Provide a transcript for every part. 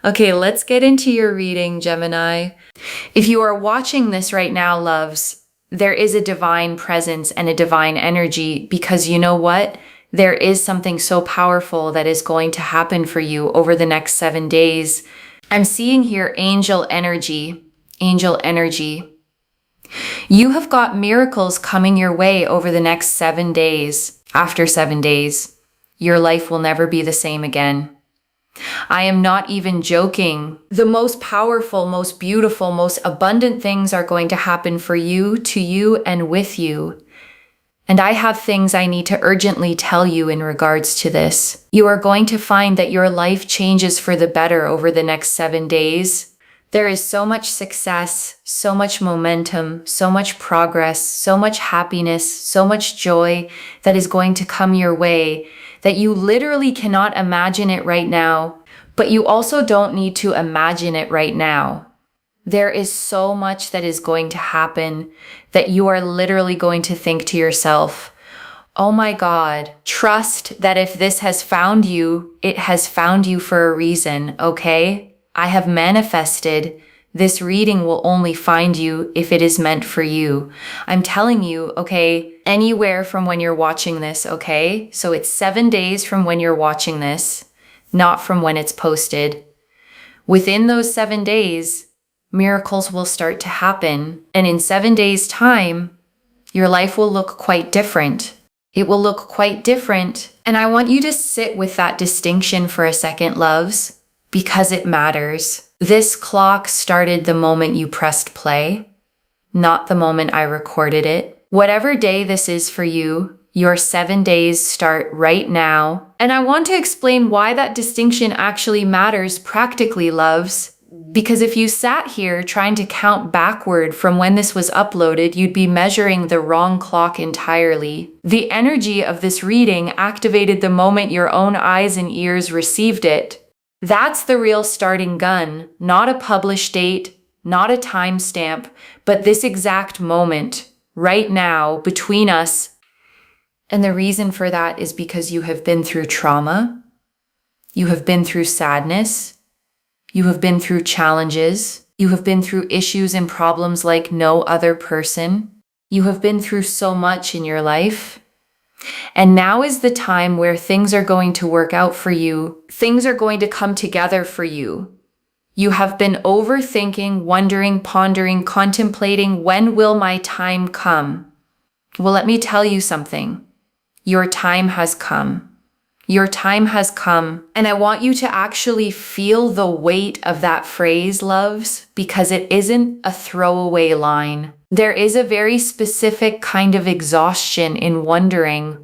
Okay, let's get into your reading, Gemini. If you are watching this right now, loves, there is a divine presence and a divine energy because you know what? There is something so powerful that is going to happen for you over the next 7 days. I'm seeing here angel energy. Angel energy. You have got miracles coming your way over the next 7 days. After 7 days, your life will never be the same again. I am not even joking. The most powerful, most beautiful, most abundant things are going to happen for you, to you, and with you. And I have things I need to urgently tell you in regards to this. You are going to find that your life changes for the better over the next 7 days. There is so much success, so much momentum, so much progress, so much happiness, so much joy that is going to come your way that you literally cannot imagine it right now, but you also don't need to imagine it right now. There is so much that is going to happen that you are literally going to think to yourself, oh my God, trust that if this has found you, it has found you for a reason, okay? I have manifested. This reading will only find you if it is meant for you. I'm telling you, okay, anywhere from when you're watching this, okay? So it's 7 days from when you're watching this, not from when it's posted. Within those 7 days, miracles will start to happen. And in 7 days' time, your life will look quite different. It will look quite different. And I want you to sit with that distinction for a second, loves, because it matters. This clock started the moment you pressed play, not the moment I recorded it. Whatever day this is for you, your 7 days start right now. And I want to explain why that distinction actually matters practically, loves. Because if you sat here trying to count backward from when this was uploaded, you'd be measuring the wrong clock entirely. The energy of this reading activated the moment your own eyes and ears received it. That's the real starting gun, not a published date, not a timestamp, but this exact moment, right now, between us. And the reason for that is because you have been through trauma, you have been through sadness, you have been through challenges, you have been through issues and problems like no other person. You have been through so much in your life. And now is the time where things are going to work out for you. Things are going to come together for you. You have been overthinking, wondering, pondering, contemplating, when will my time come? Well, let me tell you something. Your time has come. Your time has come. And I want you to actually feel the weight of that phrase, loves, because it isn't a throwaway line. There is a very specific kind of exhaustion in wondering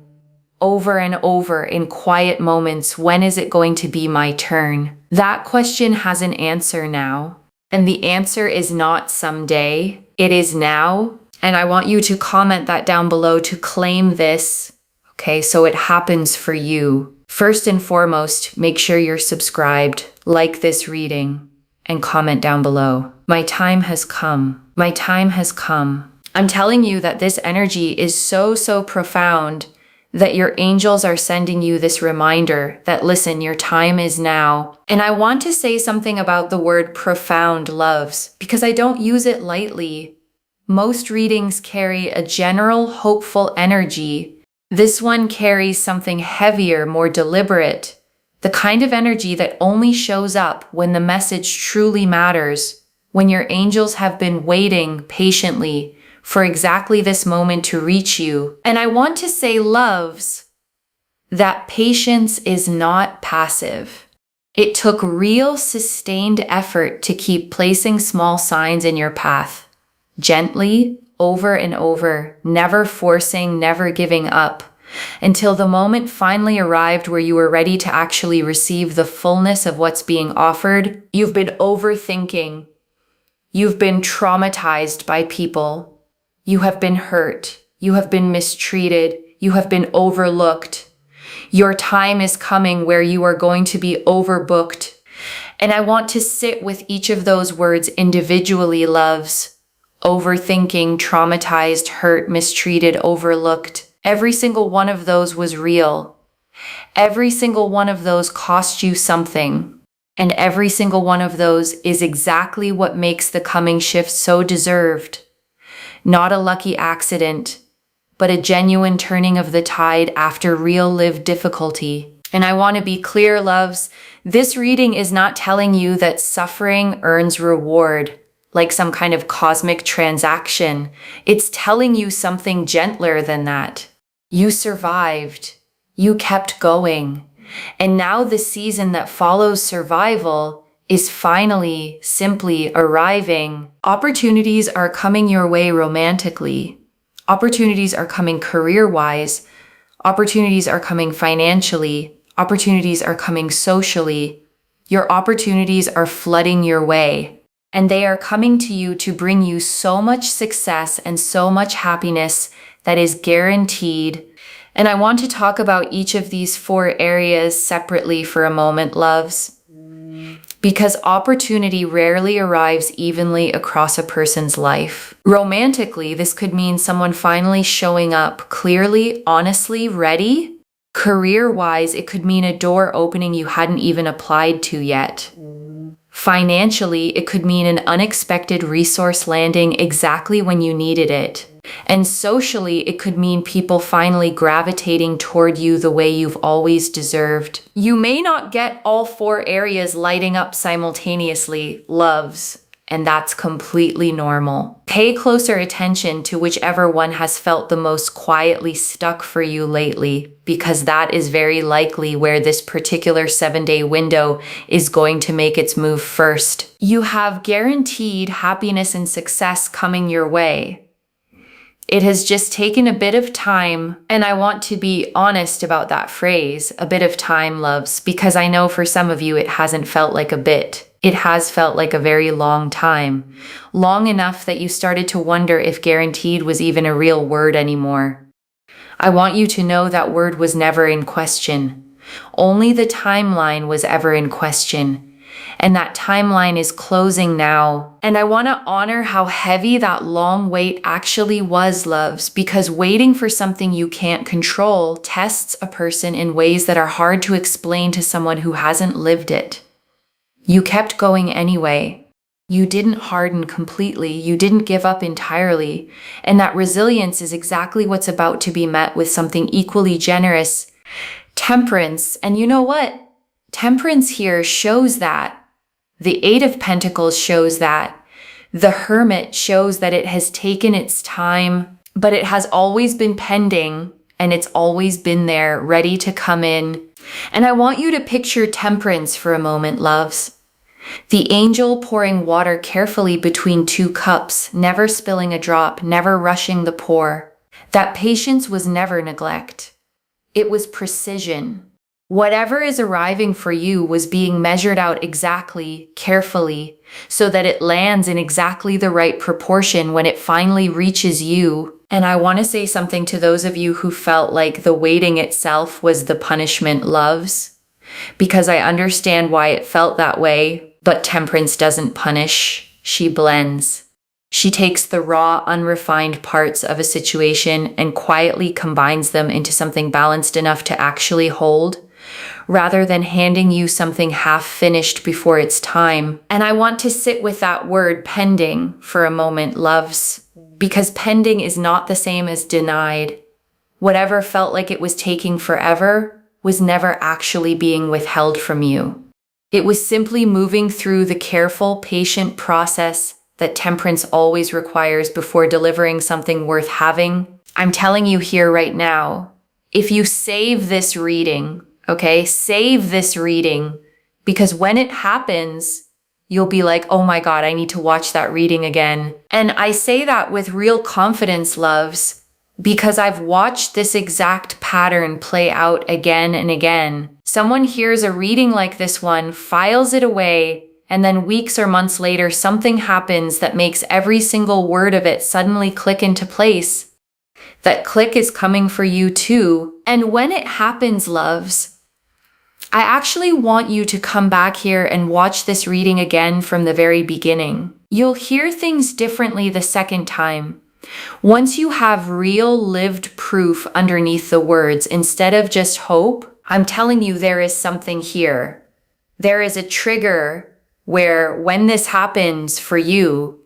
over and over in quiet moments, when is it going to be my turn? That question has an answer now. And the answer is not someday. It is now. And I want you to comment that down below to claim this. Okay, so it happens for you. First and foremost, make sure you're subscribed, like this reading, and comment down below. My time has come. My time has come. I'm telling you that this energy is so profound that your angels are sending you this reminder that, listen, your time is now. And I want to say something about the word profound, loves, because I don't use it lightly. Most readings carry a general, hopeful energy. This one carries something heavier, more deliberate, the kind of energy that only shows up when the message truly matters, when your angels have been waiting patiently for exactly this moment to reach you. And I want to say, loves, that patience is not passive. It took real, sustained effort to keep placing small signs in your path, gently, over and over, never forcing, never giving up, until the moment finally arrived where you were ready to actually receive the fullness of what's being offered. You've been overthinking. You've been traumatized by people. You have been hurt. You have been mistreated. You have been overlooked. Your time is coming where you are going to be overbooked. And I want to sit with each of those words individually, loves. Overthinking, traumatized, hurt, mistreated, overlooked. Every single one of those was real. Every single one of those cost you something. And every single one of those is exactly what makes the coming shift so deserved. Not a lucky accident, but a genuine turning of the tide after real lived difficulty. And I want to be clear, loves, this reading is not telling you that suffering earns reward, like some kind of cosmic transaction. It's telling you something gentler than that. You survived. You kept going. And now the season that follows survival is finally simply arriving. Opportunities are coming your way romantically. Opportunities are coming career-wise. Opportunities are coming financially. Opportunities are coming socially. Your opportunities are flooding your way. And they are coming to you to bring you so much success and so much happiness that is guaranteed. And I want to talk about each of these 4 areas separately for a moment, loves. Because opportunity rarely arrives evenly across a person's life. Romantically, this could mean someone finally showing up clearly, honestly, ready. Career-wise, it could mean a door opening you hadn't even applied to yet. Financially, it could mean an unexpected resource landing exactly when you needed it. And socially, it could mean people finally gravitating toward you the way you've always deserved. You may not get all 4 areas lighting up simultaneously, loves, and that's completely normal. Pay closer attention to whichever one has felt the most quietly stuck for you lately, because that is very likely where this particular 7-day window is going to make its move first. You have guaranteed happiness and success coming your way. It has just taken a bit of time, and I want to be honest about that phrase, a bit of time, loves, because I know for some of you it hasn't felt like a bit. It has felt like a very long time. Long enough that you started to wonder if guaranteed was even a real word anymore. I want you to know that word was never in question. Only the timeline was ever in question. And that timeline is closing now. And I want to honor how heavy that long wait actually was, loves, because waiting for something you can't control tests a person in ways that are hard to explain to someone who hasn't lived it. You kept going anyway. You didn't harden completely. You didn't give up entirely. And that resilience is exactly what's about to be met with something equally generous. Temperance. And you know what? Temperance here shows that. The 8 of Pentacles shows that. The Hermit shows that it has taken its time, but it has always been pending, and it's always been there, ready to come in. And I want you to picture Temperance for a moment, loves. The angel pouring water carefully between 2 cups, never spilling a drop, never rushing the pour. That patience was never neglect. It was precision. Whatever is arriving for you was being measured out exactly, carefully, so that it lands in exactly the right proportion when it finally reaches you. And I want to say something to those of you who felt like the waiting itself was the punishment, loves, because I understand why it felt that way, but Temperance doesn't punish, she blends. She takes the raw, unrefined parts of a situation and quietly combines them into something balanced enough to actually hold, rather than handing you something half-finished before its time. And I want to sit with that word pending for a moment, loves, because pending is not the same as denied. Whatever felt like it was taking forever was never actually being withheld from you. It was simply moving through the careful, patient process that Temperance always requires before delivering something worth having. I'm telling you here right now, if you save this reading, okay, save this reading, because when it happens, you'll be like, oh my God, I need to watch that reading again. And I say that with real confidence, loves, because I've watched this exact pattern play out again and again. Someone hears a reading like this one, files it away, and then weeks or months later, something happens that makes every single word of it suddenly click into place. That click is coming for you too. And when it happens, loves, I actually want you to come back here and watch this reading again from the very beginning. You'll hear things differently the second time. Once you have real lived proof underneath the words, instead of just hope, I'm telling you there is something here. There is a trigger where when this happens for you,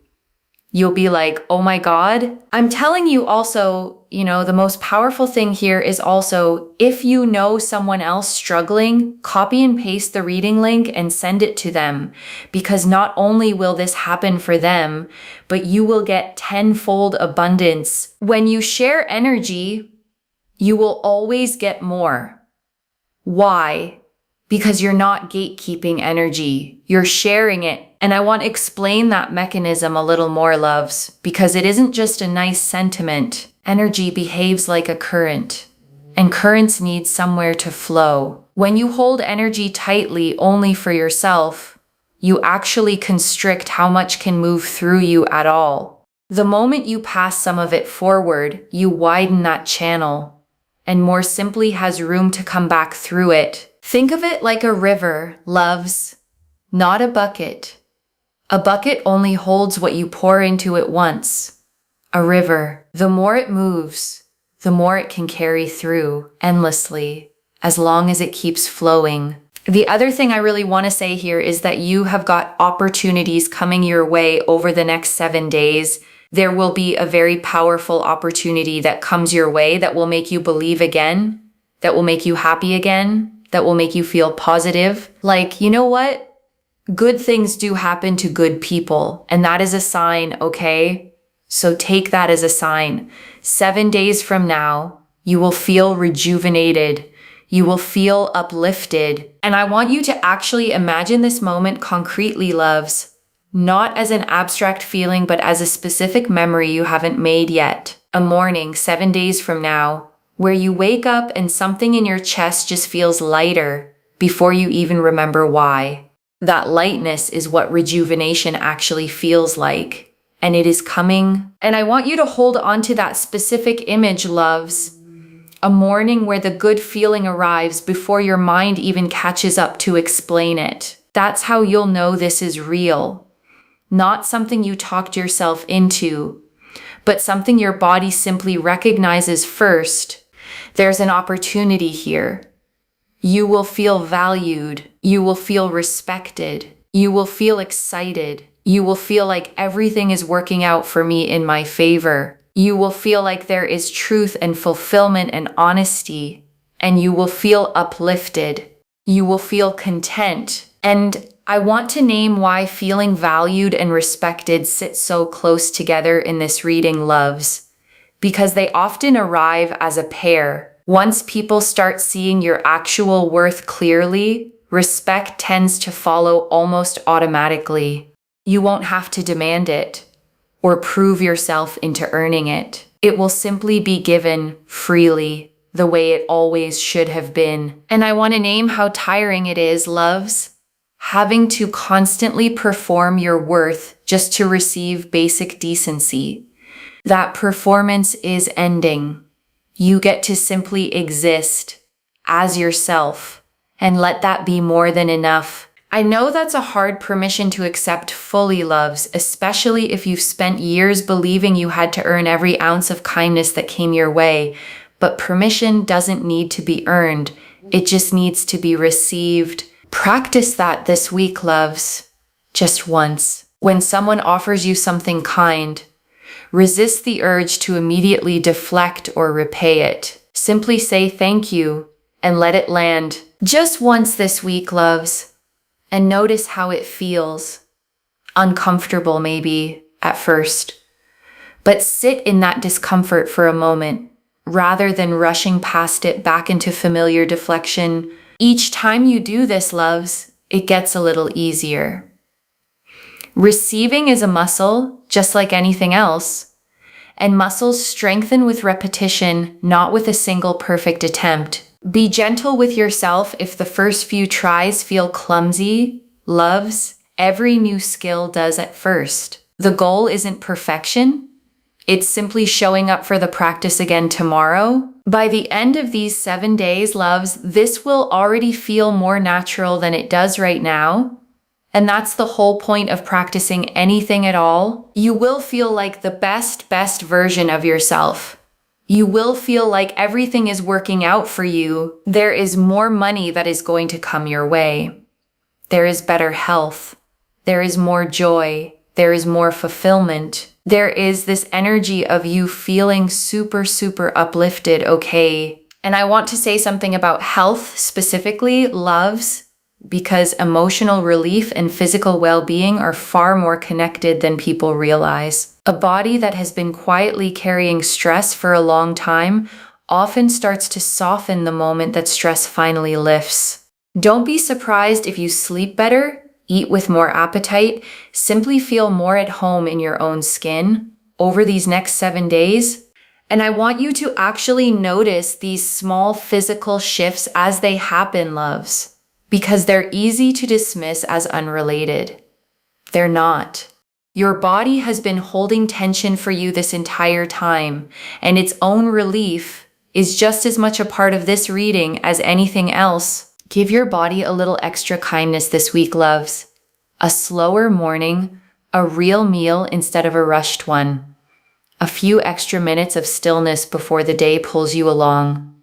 you'll be like, oh my God. I'm telling you also, the most powerful thing here is also, if you know someone else struggling, copy and paste the reading link and send it to them. Because not only will this happen for them, but you will get tenfold abundance. When you share energy, you will always get more. Why? Because you're not gatekeeping energy. You're sharing it. And I want to explain that mechanism a little more, loves, because it isn't just a nice sentiment. Energy behaves like a current, and currents need somewhere to flow. When you hold energy tightly only for yourself, you actually constrict how much can move through you at all. The moment you pass some of it forward, you widen that channel, and more simply has room to come back through it. Think of it like a river, loves, not a bucket. A bucket only holds what you pour into it once. A river, the more it moves, the more it can carry through endlessly, as long as it keeps flowing. The other thing I really want to say here is that you have got opportunities coming your way over the next 7 days. There will be a very powerful opportunity that comes your way that will make you believe again, that will make you happy again, that will make you feel positive. Like, you know what? Good things do happen to good people, and that is a sign, okay? So take that as a sign. 7 days from now, you will feel rejuvenated. You will feel uplifted. And I want you to actually imagine this moment concretely, loves, not as an abstract feeling, but as a specific memory you haven't made yet. A morning 7 days from now, where you wake up and something in your chest just feels lighter before you even remember why. That lightness is what rejuvenation actually feels like. And it is coming. And I want you to hold on to that specific image, loves. A morning where the good feeling arrives before your mind even catches up to explain it. That's how you'll know this is real. Not something you talked yourself into, but something your body simply recognizes first. There's an opportunity here. You will feel valued. You will feel respected. You will feel excited. You will feel like everything is working out for me in my favor. You will feel like there is truth and fulfillment and honesty, and you will feel uplifted. You will feel content. And I want to name why feeling valued and respected sit so close together in this reading, loves, because they often arrive as a pair. Once people start seeing your actual worth clearly, respect tends to follow almost automatically. You won't have to demand it or prove yourself into earning it. It will simply be given freely, the way it always should have been. And I want to name how tiring it is, loves, having to constantly perform your worth just to receive basic decency. That performance is ending. You get to simply exist as yourself and let that be more than enough. I know that's a hard permission to accept fully, loves, especially if you've spent years believing you had to earn every ounce of kindness that came your way. But permission doesn't need to be earned. It just needs to be received. Practice that this week, loves. Just once. When someone offers you something kind, resist the urge to immediately deflect or repay it. Simply say thank you and let it land. Just once this week, loves. And notice how it feels. Uncomfortable maybe at first. But sit in that discomfort for a moment, rather than rushing past it back into familiar deflection. Each time you do this, loves, it gets a little easier. Receiving is a muscle, just like anything else. And muscles strengthen with repetition, not with a single perfect attempt. Be gentle with yourself if the first few tries feel clumsy, loves. Every new skill does at first. The goal isn't perfection. It's simply showing up for the practice again tomorrow. By the end of these 7 days, loves, this will already feel more natural than it does right now. And that's the whole point of practicing anything at all. You will feel like the best version of yourself. You will feel like everything is working out for you. There is more money that is going to come your way. There is better health. There is more joy. There is more fulfillment. There is this energy of you feeling super, super uplifted, okay? And I want to say something about health specifically, loves, because emotional relief and physical well-being are far more connected than people realize. A body that has been quietly carrying stress for a long time often starts to soften the moment that stress finally lifts. Don't be surprised if you sleep better, eat with more appetite, simply feel more at home in your own skin over these next 7 days. And I want you to actually notice these small physical shifts as they happen, loves, because they're easy to dismiss as unrelated. They're not. Your body has been holding tension for you this entire time, and its own relief is just as much a part of this reading as anything else. Give your body a little extra kindness this week, loves. A slower morning, a real meal instead of a rushed one. A few extra minutes of stillness before the day pulls you along.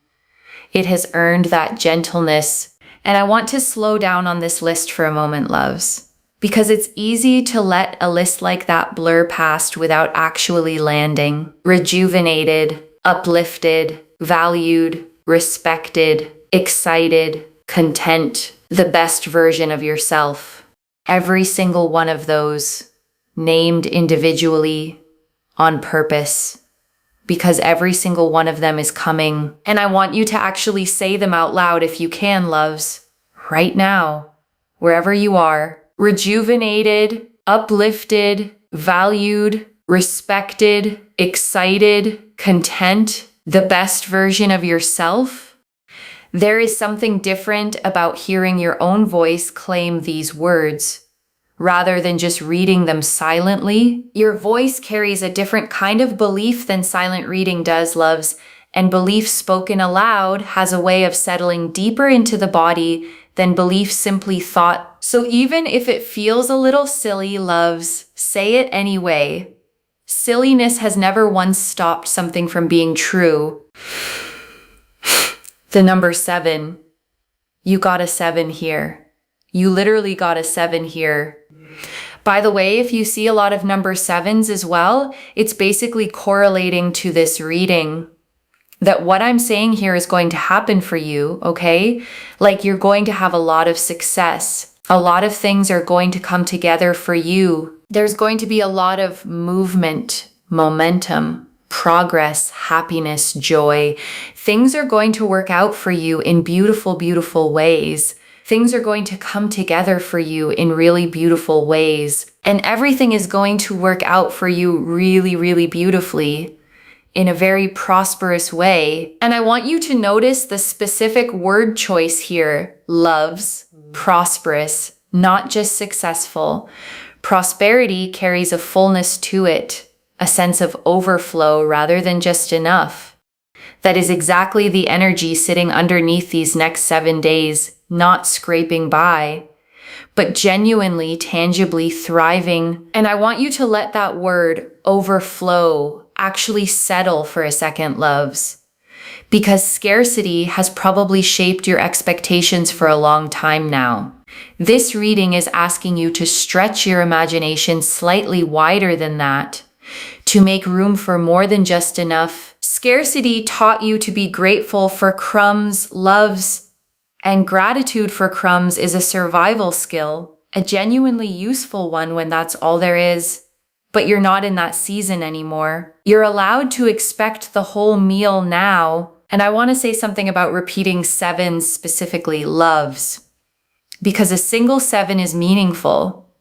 It has earned that gentleness. And I want to slow down on this list for a moment, loves, because it's easy to let a list like that blur past without actually landing. Rejuvenated, uplifted, valued, respected, excited, content, the best version of yourself. Every single one of those, named individually, on purpose, because every single one of them is coming. And I want you to actually say them out loud if you can, loves, right now, wherever you are. Rejuvenated, uplifted, valued, respected, excited, content, the best version of yourself. There is something different about hearing your own voice claim these words, rather than just reading them silently. Your voice carries a different kind of belief than silent reading does, loves, and belief spoken aloud has a way of settling deeper into the body than belief simply thought. So even if it feels a little silly, loves, say it anyway. Silliness has never once stopped something from being true. The number 7. You got a 7 here. You literally got a 7 here. By the way, if you see a lot of number 7s as well, it's basically correlating to this reading that what I'm saying here is going to happen for you, okay? Like you're going to have a lot of success. A lot of things are going to come together for you. There's going to be a lot of movement, momentum, progress, happiness, joy. Things are going to work out for you in beautiful, beautiful ways. Things are going to come together for you in really beautiful ways. And everything is going to work out for you really, really beautifully in a very prosperous way. And I want you to notice the specific word choice here, loves, prosperous, not just successful. Prosperity carries a fullness to it, a sense of overflow rather than just enough. That is exactly the energy sitting underneath these next 7 days, not scraping by, but genuinely, tangibly thriving. And I want you to let that word overflow actually settle for a second, loves, because scarcity has probably shaped your expectations for a long time now. This reading is asking you to stretch your imagination slightly wider than that, to make room for more than just enough. Scarcity taught you to be grateful for crumbs, loves, and gratitude for crumbs is a survival skill, a genuinely useful one when that's all there is. But you're not in that season anymore. You're allowed to expect the whole meal now. And I want to say something about repeating 7s, specifically loves, because a single 7 is meaningful,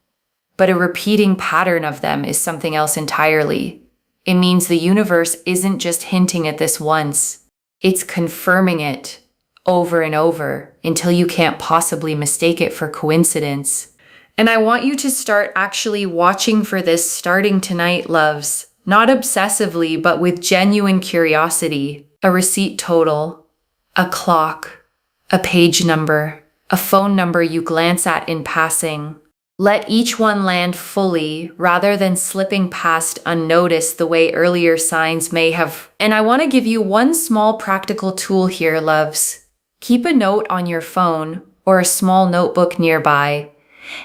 but a repeating pattern of them is something else entirely. It means the universe isn't just hinting at this once. It's confirming it over and over until you can't possibly mistake it for coincidence. And I want you to start actually watching for this starting tonight, loves. Not obsessively, but with genuine curiosity. A receipt total, a clock, a page number, a phone number you glance at in passing. Let each one land fully rather than slipping past unnoticed the way earlier signs may have. And I want to give you one small practical tool here, loves. Keep a note on your phone or a small notebook nearby,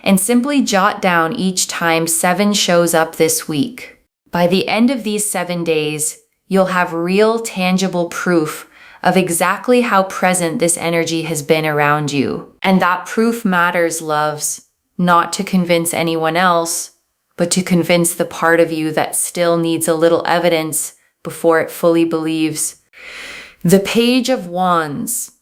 and simply jot down each time 7 shows up this week. By the end of these 7 days, you'll have real, tangible proof of exactly how present this energy has been around you. And that proof matters, loves, not to convince anyone else, but to convince the part of you that still needs a little evidence before it fully believes. The Page of Wands.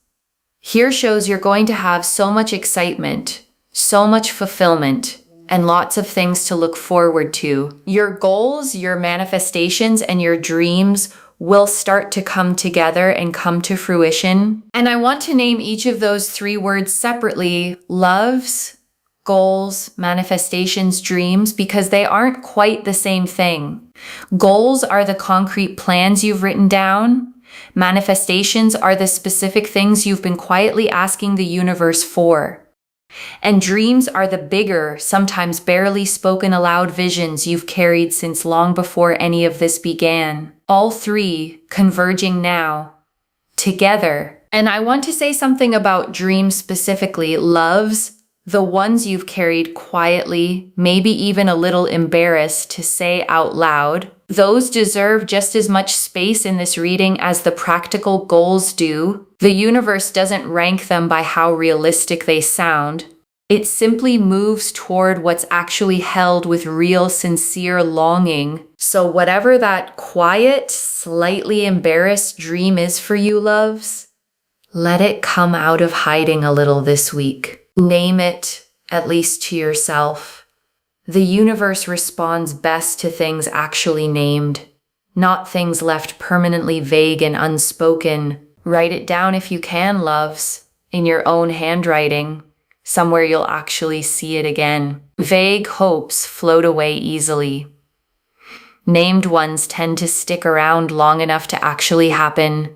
Here shows you're going to have so much excitement, so much fulfillment, and lots of things to look forward to. Your goals, your manifestations, and your dreams will start to come together and come to fruition. And I want to name each of those 3 words separately: loves, goals, manifestations, dreams, because they aren't quite the same thing. Goals are the concrete plans you've written down. Manifestations are the specific things you've been quietly asking the universe for. And dreams are the bigger, sometimes barely spoken aloud visions you've carried since long before any of this began. All 3 converging now, together. And I want to say something about dreams specifically. Loves, the ones you've carried quietly, maybe even a little embarrassed to say out loud. Those deserve just as much space in this reading as the practical goals do. The universe doesn't rank them by how realistic they sound. It simply moves toward what's actually held with real, sincere longing. So whatever that quiet, slightly embarrassed dream is for you, loves, let it come out of hiding a little this week. Name it, at least to yourself. The universe responds best to things actually named, not things left permanently vague and unspoken. Write it down if you can, loves, in your own handwriting, somewhere you'll actually see it again. Vague hopes float away easily. Named ones tend to stick around long enough to actually happen.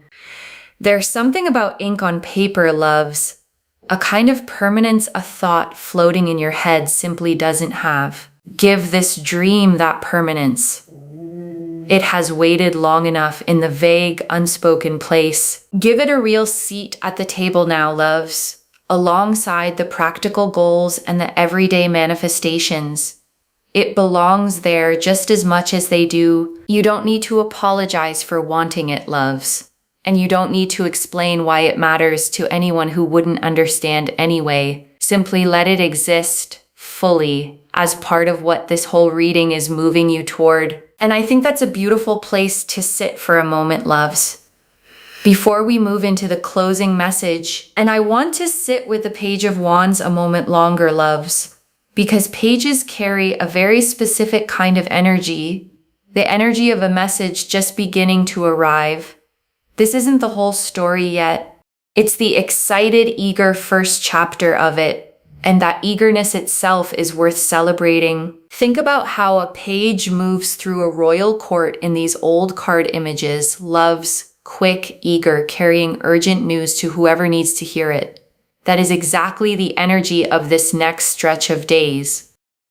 There's something about ink on paper, loves, a kind of permanence a thought floating in your head simply doesn't have. Give this dream that permanence. It has waited long enough in the vague, unspoken place. Give it a real seat at the table now, loves, alongside the practical goals and the everyday manifestations. It belongs there just as much as they do. You don't need to apologize for wanting it, loves. And you don't need to explain why it matters to anyone who wouldn't understand anyway. Simply let it exist fully as part of what this whole reading is moving you toward. And I think that's a beautiful place to sit for a moment, loves, before we move into the closing message. And I want to sit with the Page of Wands a moment longer, loves, because pages carry a very specific kind of energy, the energy of a message just beginning to arrive. This isn't the whole story yet. It's the excited, eager first chapter of it, and that eagerness itself is worth celebrating. Think about how a page moves through a royal court in these old card images, loves, quick, eager, carrying urgent news to whoever needs to hear it. That is exactly the energy of this next stretch of days.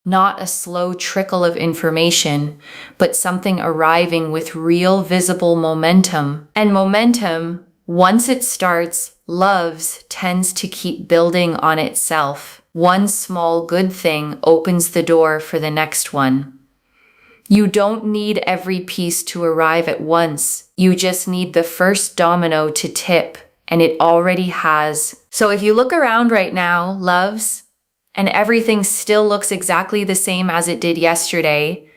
Not a slow trickle of information, but something arriving with real visible momentum. And momentum, once it starts, loves, tends to keep building on itself. One small good thing opens the door for the next one. You don't need every piece to arrive at once. You just need the first domino to tip, and it already has. So if you look around right now, loves, and everything still looks exactly the same as it did yesterday,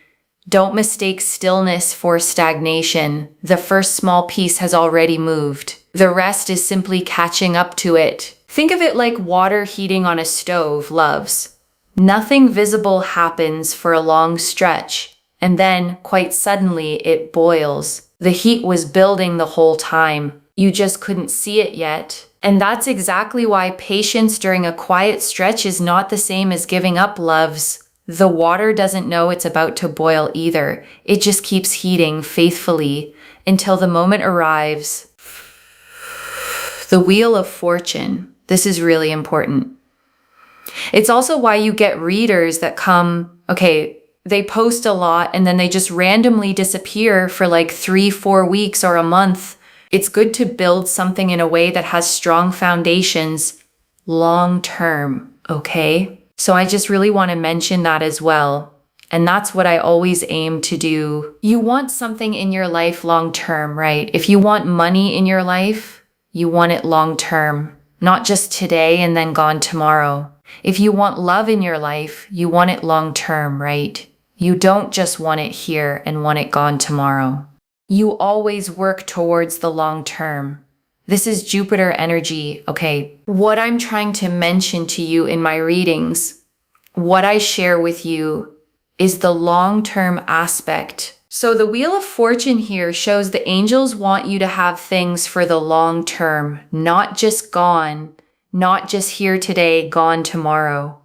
don't mistake stillness for stagnation. The first small piece has already moved. The rest is simply catching up to it. Think of it like water heating on a stove, loves. Nothing visible happens for a long stretch, and then, quite suddenly, it boils. The heat was building the whole time. You just couldn't see it yet. And that's exactly why patience during a quiet stretch is not the same as giving up, loves. The water doesn't know it's about to boil either. It just keeps heating faithfully until the moment arrives. The Wheel of Fortune. This is really important. It's also why you get readers that come, they post a lot and then they just randomly disappear for like 3-4 weeks or a month. It's good to build something in a way that has strong foundations, long term, okay? So I just really want to mention that as well. And that's what I always aim to do. You want something in your life long term, right? If you want money in your life, you want it long term, not just today and then gone tomorrow. If you want love in your life, you want it long term, right? You don't just want it here and want it gone tomorrow. You always work towards the long term. This is Jupiter energy, okay? What I'm trying to mention to you in my readings, what I share with you is the long-term aspect. So the Wheel of Fortune here shows the angels want you to have things for the long term, not just gone, not just here today, gone tomorrow.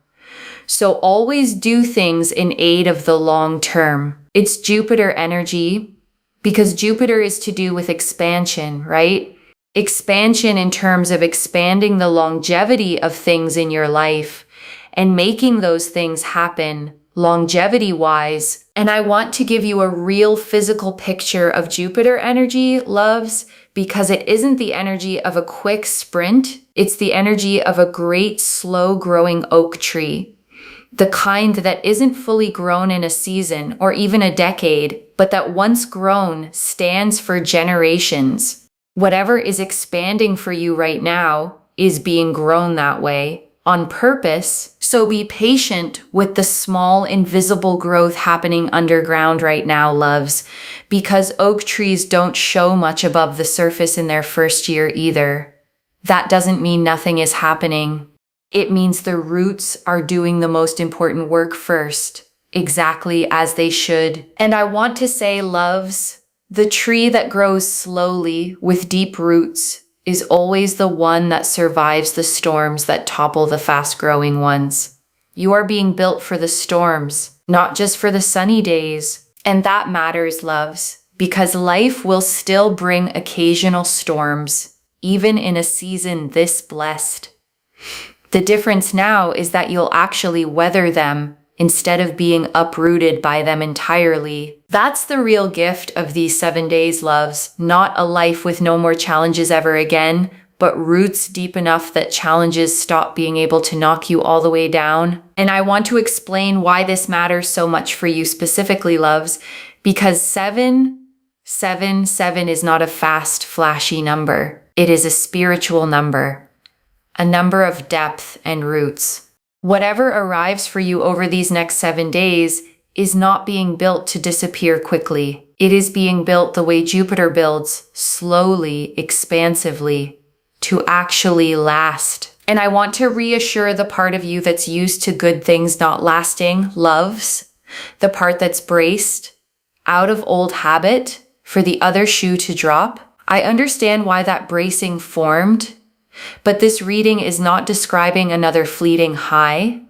So always do things in aid of the long term. It's Jupiter energy because Jupiter is to do with expansion, right? Expansion in terms of expanding the longevity of things in your life and making those things happen longevity-wise. And I want to give you a real physical picture of Jupiter energy, loves, because it isn't the energy of a quick sprint. It's the energy of a great, slow-growing oak tree. The kind that isn't fully grown in a season or even a decade, but that once grown stands for generations. Whatever is expanding for you right now is being grown that way on purpose. So be patient with the small, invisible growth happening underground right now, loves, because oak trees don't show much above the surface in their first year either. That doesn't mean nothing is happening. It means the roots are doing the most important work first, exactly as they should. And I want to say, loves, the tree that grows slowly with deep roots is always the one that survives the storms that topple the fast-growing ones. You are being built for the storms, not just for the sunny days. And that matters, loves, because life will still bring occasional storms, even in a season this blessed. The difference now is that you'll actually weather them instead of being uprooted by them entirely. That's the real gift of these 7 days, loves. Not a life with no more challenges ever again, but roots deep enough that challenges stop being able to knock you all the way down. And I want to explain why this matters so much for you specifically, loves, because 777 is not a fast, flashy number. It is a spiritual number, a number of depth and roots. Whatever arrives for you over these next 7 days is not being built to disappear quickly. It is being built the way Jupiter builds, slowly, expansively, to actually last. And I want to reassure the part of you that's used to good things not lasting, loves, the part that's braced, out of old habit, for the other shoe to drop. I understand why that bracing formed, but this reading is not describing another fleeting high.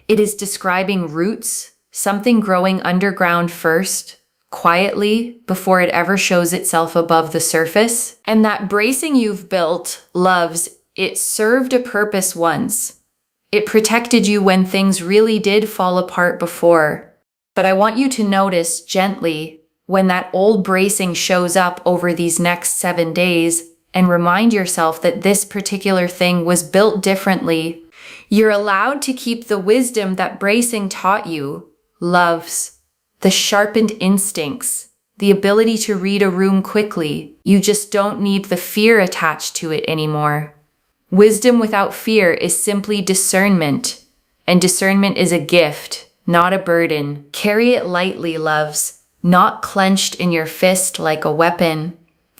It is describing roots, something growing underground first, quietly, before it ever shows itself above the surface. And that bracing you've built, loves, it served a purpose once. It protected you when things really did fall apart before. But I want you to notice gently when that old bracing shows up over these next 7 days, and remind yourself that this particular thing was built differently. You're allowed to keep the wisdom that bracing taught you, loves, the sharpened instincts, the ability to read a room quickly. You just don't need the fear attached to it anymore. Wisdom without fear is simply discernment, and discernment is a gift, not a burden. Carry it lightly, loves, not clenched in your fist like a weapon,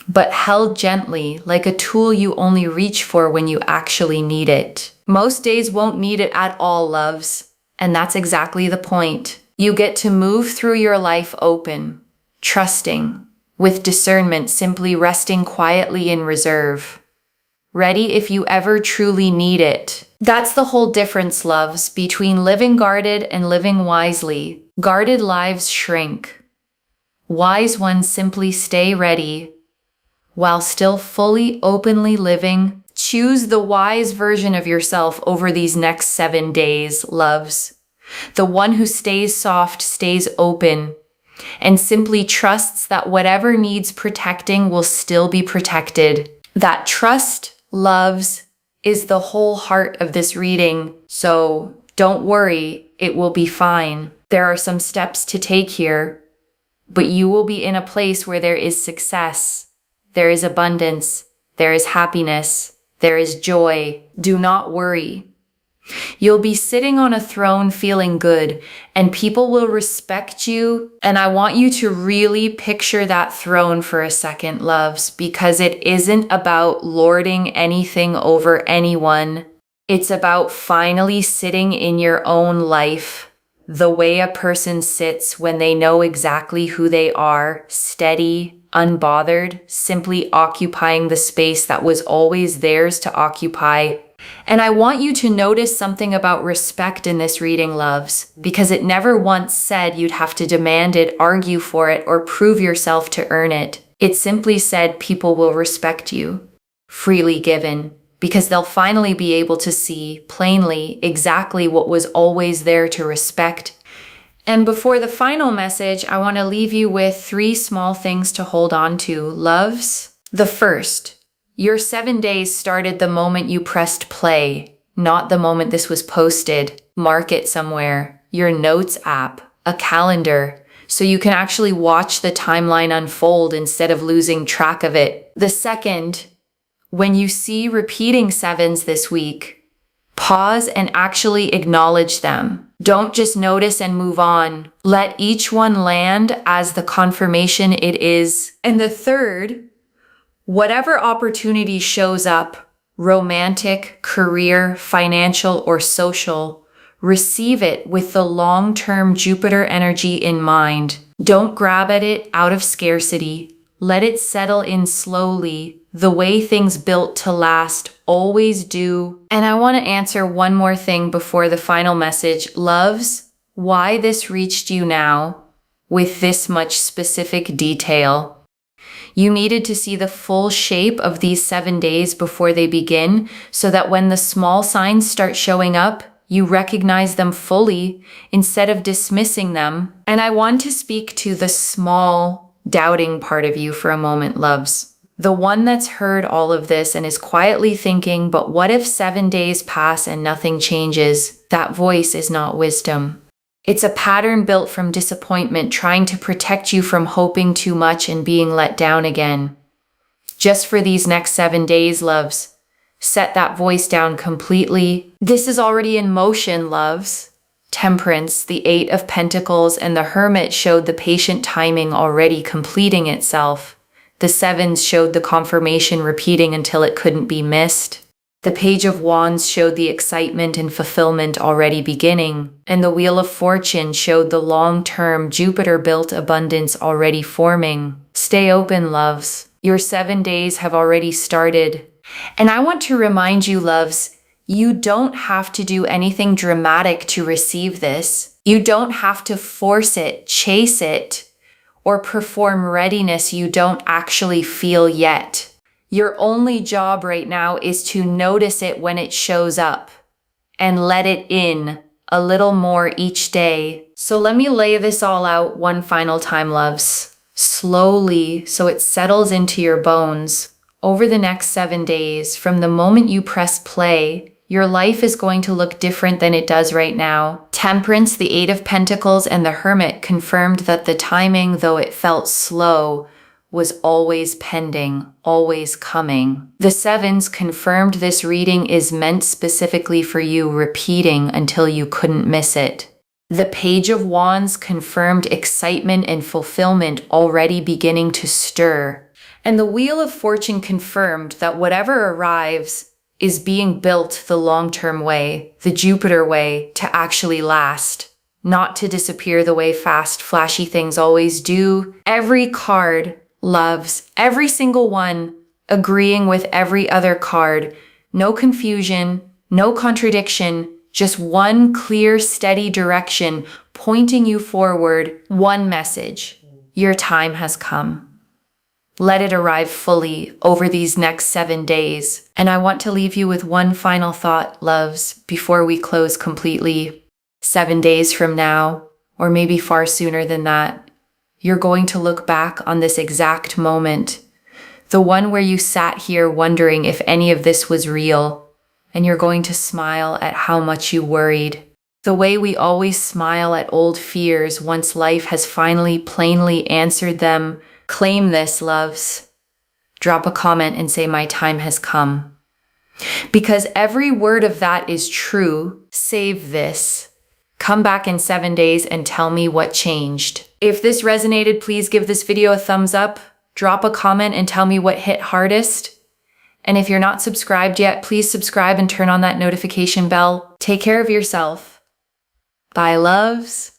but held gently like a tool you only reach for when you actually need it. Most days won't need it at all, loves, and that's exactly the point. You get to move through your life open, trusting, with discernment, simply resting quietly in reserve, ready if you ever truly need it. That's the whole difference, loves, between living guarded and living wisely. Guarded lives shrink. Wise ones simply stay ready, while still fully, openly living. Choose the wise version of yourself over these next 7 days, loves. The one who stays soft, stays open, and simply trusts that whatever needs protecting will still be protected. That trust, loves, is the whole heart of this reading, so don't worry, it will be fine. There are some steps to take here, but you will be in a place where there is success, there is abundance, there is happiness, there is joy. Do not worry. You'll be sitting on a throne feeling good, and people will respect you. And I want you to really picture that throne for a second, loves, because it isn't about lording anything over anyone. It's about finally sitting in your own life, the way a person sits when they know exactly who they are, steady, unbothered, simply occupying the space that was always theirs to occupy. And I want you to notice something about respect in this reading, loves, because it never once said you'd have to demand it, argue for it, or prove yourself to earn it. It simply said people will respect you, freely given, because they'll finally be able to see plainly exactly what was always there to respect. And before the final message, I want to leave you with 3 small things to hold on to, loves. The first, your 7 days started the moment you pressed play, not the moment this was posted. Mark it somewhere, your notes app, a calendar, so you can actually watch the timeline unfold instead of losing track of it. The second, when you see repeating 7s this week, pause and actually acknowledge them. Don't just notice and move on. Let each one land as the confirmation it is. And the third, whatever opportunity shows up, romantic, career, financial, or social, receive it with the long-term Jupiter energy in mind. Don't grab at it out of scarcity. Let it settle in slowly, the way things built to last always do. And I want to answer one more thing before the final message. Loves, why this reached you now with this much specific detail. You needed to see the full shape of these 7 days before they begin, so that when the small signs start showing up, you recognize them fully instead of dismissing them. And I want to speak to the small, doubting part of you for a moment, loves. The one that's heard all of this and is quietly thinking, but what if 7 days pass and nothing changes? That voice is not wisdom. It's a pattern built from disappointment, trying to protect you from hoping too much and being let down again. Just for these next 7 days, loves, set that voice down completely. This is already in motion, loves. Temperance, the 8 of Pentacles, and the Hermit showed the patient timing already completing itself. The 7s showed the confirmation repeating until it couldn't be missed. The Page of Wands showed the excitement and fulfillment already beginning, and the Wheel of Fortune showed the long-term Jupiter-built abundance already forming. Stay open, loves. Your 7 days have already started. And I want to remind you, loves, you don't have to do anything dramatic to receive this. You don't have to force it, chase it, or perform readiness you don't actually feel yet. Your only job right now is to notice it when it shows up and let it in a little more each day. So let me lay this all out one final time, loves. Slowly, so it settles into your bones. Over the next 7 days, from the moment you press play, your life is going to look different than it does right now. Temperance, the 8 of Pentacles, and the Hermit confirmed that the timing, though it felt slow, was always pending, always coming. The 7s confirmed this reading is meant specifically for you, repeating until you couldn't miss it. The Page of Wands confirmed excitement and fulfillment already beginning to stir. And the Wheel of Fortune confirmed that whatever arrives is being built the long-term way, the Jupiter way, to actually last, not to disappear the way fast, flashy things always do. Every card, loves, every single one, agreeing with every other card. No confusion, no contradiction, just one clear, steady direction pointing you forward. One message: your time has come. Let it arrive fully over these next 7 days. And I want to leave you with one final thought, loves, before we close completely. 7 days from now, or maybe far sooner than that, you're going to look back on this exact moment, the one where you sat here wondering if any of this was real, and you're going to smile at how much you worried. The way we always smile at old fears once life has finally plainly answered them. Claim this, loves. Drop a comment and say, my time has come. Because every word of that is true. Save this. Come back in 7 days and tell me what changed. If this resonated, please give this video a thumbs up. Drop a comment and tell me what hit hardest. And if you're not subscribed yet, please subscribe and turn on that notification bell. Take care of yourself. Bye, loves.